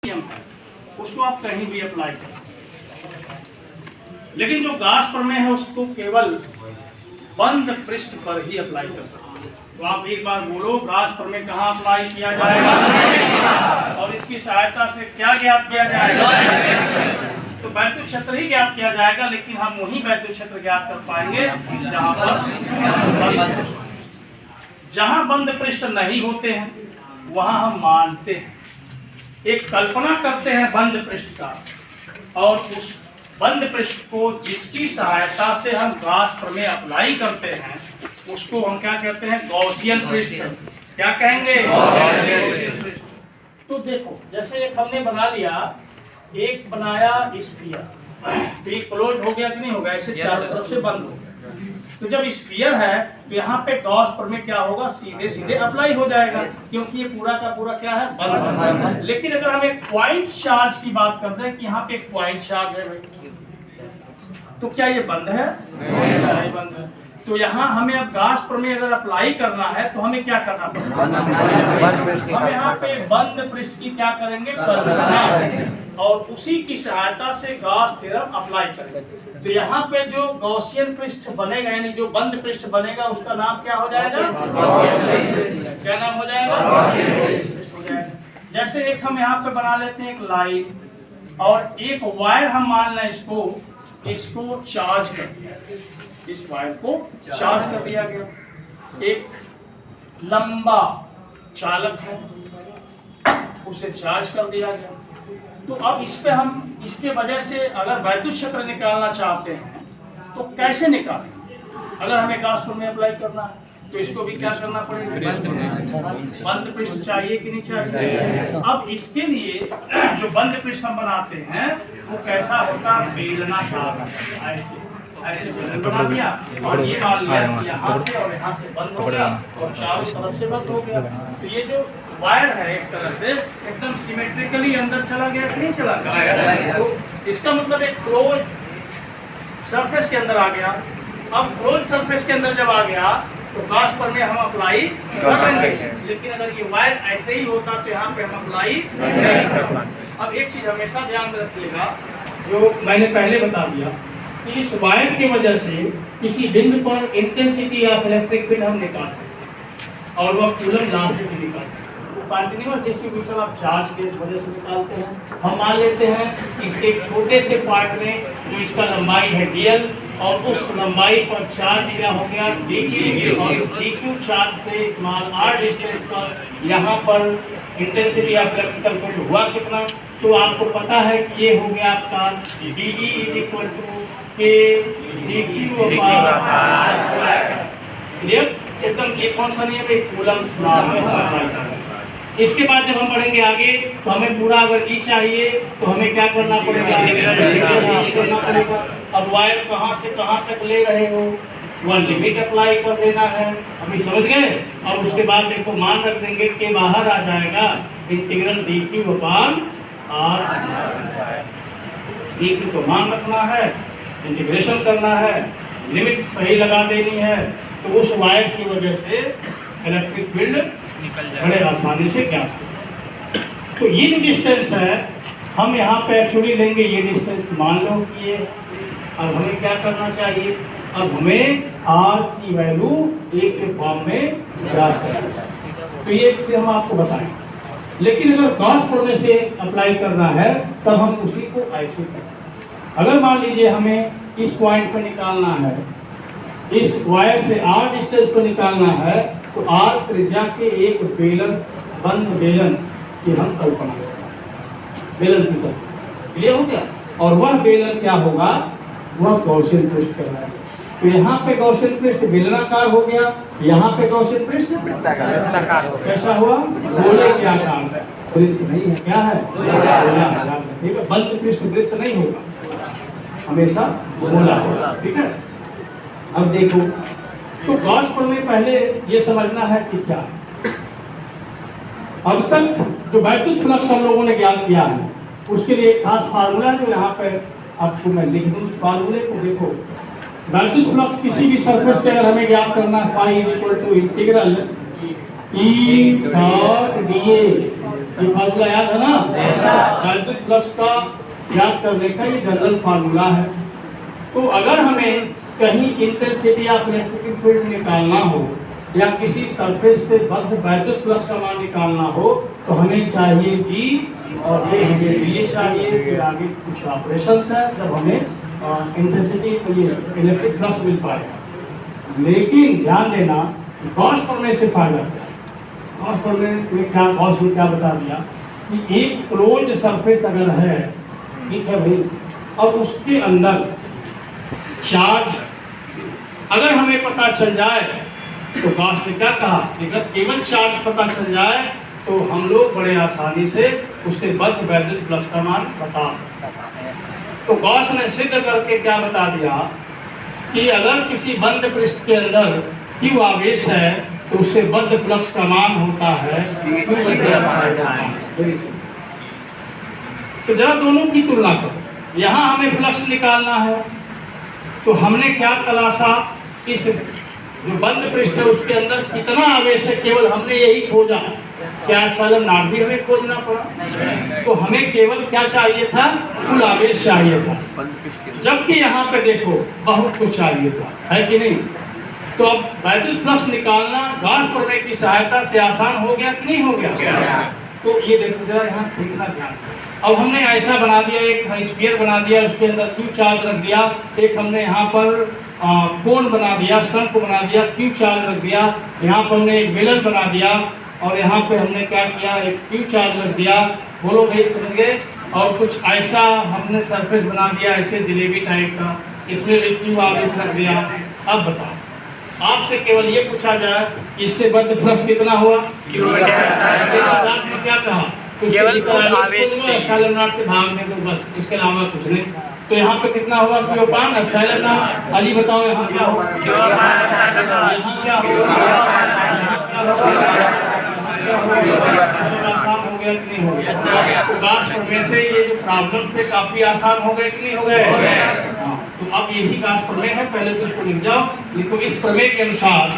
नियम है उसको आप कहीं भी अप्लाई कर सकते हैं, लेकिन जो गाउस प्रमेय है उसको केवल बंद पृष्ठ पर ही अप्लाई कर सकते हैं। तो आप एक बार बोलो, गाउस प्रमेय कहाँ अप्लाई किया जाएगा और इसकी सहायता से क्या ज्ञात किया जाएगा? तो वैद्युत क्षेत्र ही ज्ञात किया जाएगा, लेकिन हम वही वैद्युत क्षेत्र ज्ञात कर पाएंगे जहां बंद पृष्ठ नहीं होते हैं वहां हम मानते हैं, एक कल्पना करते हैं बंद पृष्ठ का, और उस बंद पृष्ठ को जिसकी सहायता से हम गाउस प्रमेय अप्लाई करते हैं उसको हम क्या कहते हैं? गॉसियन पृष्ठ। क्या कहेंगे? गॉसियन पृष्ठ। तो देखो, जैसे एक हमने बना लिया, एक बनाया स्फीयर, तो ये क्लोज हो गया कि नहीं होगा? ऐसे चारों तरफ से बंद हो गया। तो जब स्फीयर है तो यहाँ पे गाउस प्रमेय क्या होगा? सीधे सीधे अप्लाई हो जाएगा, क्योंकि ये पूरा का पूरा क्या है? बंद है। लेकिन अगर हम एक पॉइंट चार्ज की बात करते हैं कि यहाँ पे एक पॉइंट चार्ज है भाई, तो क्या ये बंद है? नहीं बंद है। तो यहाँ हमें अब गाउस प्रमेय अगर अप्लाई करना है तो हमें क्या करना पड़ेगा? हम यहाँ पे बंद पृष्ठ की क्या करेंगे? कल्पना, और उसी की सहायता से गाउस थ्योरम अप्लाई करेंगे। तो यहाँ पे जो गॉसियन पृष्ठ बनेगा, यानी जो बंद पृष्ठ बनेगा, उसका नाम क्या हो जाएगा? क्या नाम हो जाएगा? जैसे एक हम यहाँ पे बना लेते हैं एक लाइन, और एक वायर हम मान लें इसको चार्ज कर दिया, इस वायर को चार्ज कर दिया गया, एक लंबा चालक है उसे चार्ज कर दिया गया। तो अब इस पे हम इसके वजह से अगर वैद्युत क्षेत्र निकालना चाहते हैं तो कैसे निकालें? अगर हमें गाउस प्रमेय अप्लाई करना है तो इसको भी क्या करना पड़ेगा? बंद पृष्ठ चाहिए कि नहीं चाहिए? अब इसके लिए जो बंद पृष्ठ हम बनाते हैं वो कैसा होता? बेलनाकार, ऐसे ऐसे बना दिया, और ये मान लिया यहाँ से और यहाँ से बंद हो गया और चारों तरफ से बंद हो गया। तो ये जो वायर है एक तरह से एकदम सिमेट्रिकली अंदर चला गया कि नहीं चला गया? तो इसका मतलब एक क्लोज सरफेस के अंदर आ गया। अब क्लोज सरफेस के अंदर जब आ गया तो गाउस प्रमेय हम अप्लाई कर लेंगे, लेकिन अगर ये वायर ऐसे ही होता तो यहाँ पे हम अप्लाई नहीं करना। अब एक चीज हमेशा ध्यान में रखिएगा, जो मैंने पहले बता दिया कि इस वायर की वजह से किसी बिंदु पर इंटेंसिटी ऑफ इलेक्ट्रिक फील्ड हम निकाल सकते हैं, और वह कूलम लॉ से भी निकाल सकते हैं। कंटिन्यूअस डिस्ट्रीब्यूशन ऑफ चार्ज के इस वजह से निकालते हैं। हम मान लेते हैं कि इसके एक छोटे से पार्ट में जो इसका लंबाई है dl, और उस लंबाई पर चार्ज दिया हो गया dq, और इस dq चार्ज से स्मॉल r डिस्टेंस पर यहाँ पर इंटेंसिटी ऑफ इलेक्ट्रिकल फील्ड हुआ कितना? तो आपको पता है कि ये हो गया आपका dE = k dq/r²। एकदम एक कौन सा नियम है? कूलम्ब लॉ से। इसके बाद जब हम बढ़ेंगे आगे तो हमें पूरा अगर E चाहिए तो हमें क्या करना पड़ेगा? करना पड़ेगा। अब वायर कहाँ से कहाँ तक ले रहे हो वह लिमिट अप्लाई कर देना है, अभी समझ गए? और उसके बाद देखो मान रख देंगे कि बाहर आ जाएगा इंटीग्रल dq/r। dq को मान रखना है, इंटीग्रेशन करना है, लिमिट सही लगा देनी है, तो उस वायर की वजह से इलेक्ट्रिक फील्ड बड़े आसानी से ज्ञात। तो ये जो डिस्टेंस है हम यहाँ पे एक्चुअली लेंगे, ये डिस्टेंस मान लो कि ये। अब हमें क्या करना चाहिए? अब हमें r की वैल्यू एक के फॉर्म में ज्ञात करना चाहिए। तो ये फिर हम आपको बताएं, लेकिन अगर गाउस प्रमेय से अप्लाई करना है तब हम उसी को ऐसे करें। अगर मान लीजिए हमें इस पॉइंट पर निकालना है, इस वायर से r डिस्टेंस को निकालना है, तो r त्रिज्या के एक बेलन, बंद बेलन की हम कल्पना करें, बेलन की तरह। क्लियर हो गया? और वह बेलन क्या होगा? वह गॉसियन पृष्ठ कहलाएगा। तो यहाँ पे गॉसियन पृष्ठ बेलनाकार हो गया, यहाँ पे गॉसियन पृष्ठ कैसा हुआ? गोले के आकार में। वृत्त नहीं है, क्या है? गोला। ठीक है, बंद पृष्ठ वृत्त नहीं होगा, हमेशा गोला होगा। ठीक है, अब देखो, तो गाउस प्रमेय पहले ये समझना है कि क्या है। अब तक जो वैद्युत फ्लक्स हम लोगों ने ज्ञात किया है उसके लिए एक खास फार्मूला जो यहाँ पे आपको मैं लिख दूं, उस फार्मूले को देखो। वैद्युत फ्लक्स किसी भी सरफेस से अगर हमें ज्ञात करना है, फाई = इंटीग्रल E.dA ये फार्मूला याद है ना? वैद्युत फ्लक्स का याद करने का ये जनरल फार्मूला है। तो अगर हमें कहीं इंटेंसिटी ऑफ इलेक्ट्रिक फील्ड निकालना हो या किसी सरफेस से बद्ध वैद्युत फ्लक्स का मान निकालना हो तो हमें चाहिए G और ये हमें ये चाहिए। फिर आगे कुछ ऑपरेशंस है जब हमें इंटेंसिटी इलेक्ट्रिक फ्लक्स मिल पाएगा। लेकिन ध्यान देना गॉस प्रमेय से फायदा क्या है? गॉस प्रमेय में क्या बता दिया कि एक क्लोज्ड सरफेस अगर है, ठीक है भाई, और उसके अंदर चार्ज अगर हमें पता चल जाए तो गॉस ने क्या कहा, अगर केवल चार्ज पता चल जाए तो हम लोग बड़े आसानी से उससे बद्ध वैद्युत फ्लक्स का मान बता सकते हैं। तो गॉस ने सिद्ध करके क्या बता दिया कि अगर किसी बंद पृष्ठ के अंदर Q आवेश है तो उससे बद्ध फ्लक्स का मान होता है तो जरा दोनों की तुलना करो। यहाँ हमें फ्लक्स निकालना है तो हमने क्या तलाशा, इस जो बंद पृष्ठ है उसके अंदर कितना आवेश है, केवल हमने यही खोजा। क्या एप्सिलॉन नॉट भी हमें खोजना पड़ा? तो हमें केवल क्या चाहिए था, कुल आवेश चाहिए था, जबकि यहाँ पे देखो बहुत कुछ चाहिए था, है कि नहीं? तो अब वैद्युत फ्लक्स निकालना गॉस प्रमेय की सहायता से आसान हो गया कि नहीं हो गया? तो ये देखो जरा यहाँ देखना ध्यान से। अब हमने ऐसा बना दिया, एक स्फीयर बना दिया, उसके अंदर Q चार्ज रख दिया, एक हमने यहाँ पर कोन बना दिया, शंख बना दिया, Q चार्ज रख दिया, यहाँ पर हमने एक बेलन बना दिया और यहाँ पे हमने क्या किया, एक Q चार्ज रख दिया। बोलो भाई समझ गए? और कुछ ऐसा हमने सरफेस बना दिया, ऐसे जलेबी टाइप का, इसमें भी Q आवेश रख दिया। अब बताओ, आपसे केवल ये पूछा जाए इससे बद्ध फ्लक्स कितना हुआ? क्या कहा? केवल कुल आवेश एप्सिलॉन नॉट से भाग में, तो बस, इसके अलावा कुछ नहीं। तो यहाँ पे कितना होगा? Q upon epsilon not. Ali बताओ यहाँ क्या होगा? यहाँ क्या आसान हो गया कि नहीं हो गया? तो गॉस प्रमेय से ये जो प्रॉब्लम थे काफी आसान हो गए कि नहीं हो गए? तो अब यही गॉस प्रमेय है, पहले तो इसको लिख जाओ। लिखो, इस प्रमेय के अनुसार